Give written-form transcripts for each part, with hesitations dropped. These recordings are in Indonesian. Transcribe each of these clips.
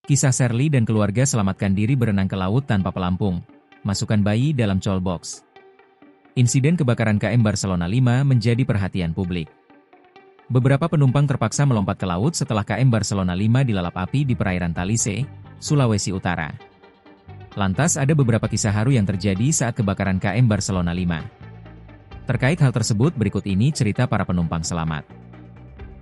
Kisah Sherly dan keluarga selamatkan diri berenang ke laut tanpa pelampung. Masukkan bayi dalam colbox. Insiden kebakaran KM Barcelona 5 menjadi perhatian publik. Beberapa penumpang terpaksa melompat ke laut setelah KM Barcelona 5 dilalap api di perairan Talise, Sulawesi Utara. Lantas ada beberapa kisah haru yang terjadi saat kebakaran KM Barcelona 5. Terkait hal tersebut berikut ini cerita para penumpang selamat.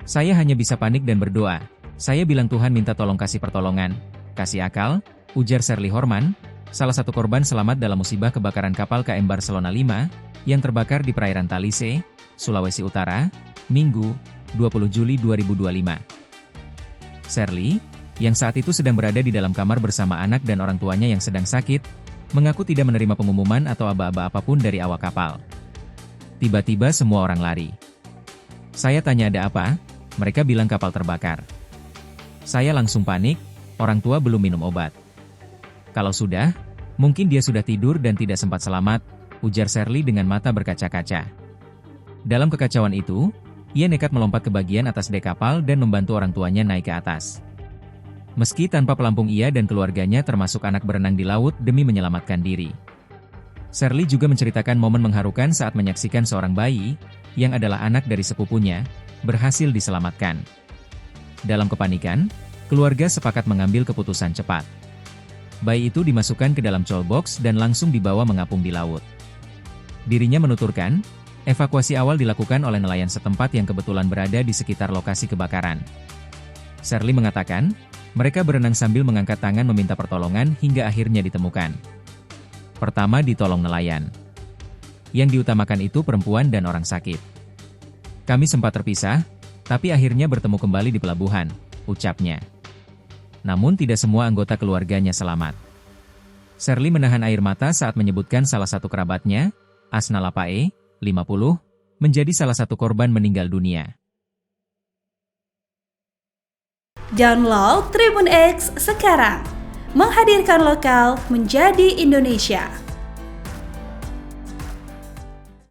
Saya hanya bisa panik dan berdoa. Saya bilang Tuhan minta tolong kasih pertolongan, kasih akal, ujar Sherly Horman, salah satu korban selamat dalam musibah kebakaran kapal KM Barcelona 5 yang terbakar di perairan Talise, Sulawesi Utara, Minggu, 20 Juli 2025. Sherly, yang saat itu sedang berada di dalam kamar bersama anak dan orang tuanya yang sedang sakit, mengaku tidak menerima pengumuman atau aba-aba apapun dari awak kapal. Tiba-tiba semua orang lari. Saya tanya ada apa, mereka bilang kapal terbakar. Saya langsung panik, orang tua belum minum obat. Kalau sudah, mungkin dia sudah tidur dan tidak sempat selamat, ujar Sherly dengan mata berkaca-kaca. Dalam kekacauan itu, ia nekat melompat ke bagian atas dek kapal dan membantu orang tuanya naik ke atas. Meski tanpa pelampung ia dan keluarganya termasuk anak berenang di laut demi menyelamatkan diri. Sherly juga menceritakan momen mengharukan saat menyaksikan seorang bayi, yang adalah anak dari sepupunya, berhasil diselamatkan. Dalam kepanikan, keluarga sepakat mengambil keputusan cepat. Bayi itu dimasukkan ke dalam colbox dan langsung dibawa mengapung di laut. Dirinya menuturkan, evakuasi awal dilakukan oleh nelayan setempat yang kebetulan berada di sekitar lokasi kebakaran. Sherly mengatakan, mereka berenang sambil mengangkat tangan meminta pertolongan hingga akhirnya ditemukan. Pertama ditolong nelayan. Yang diutamakan itu perempuan dan orang sakit. Kami sempat terpisah, tapi akhirnya bertemu kembali di pelabuhan, ucapnya. Namun tidak semua anggota keluarganya selamat. Sherly menahan air mata saat menyebutkan salah satu kerabatnya, Asna Lapae, 50, menjadi salah satu korban meninggal dunia. Download Tribun X sekarang, menghadirkan lokal menjadi Indonesia.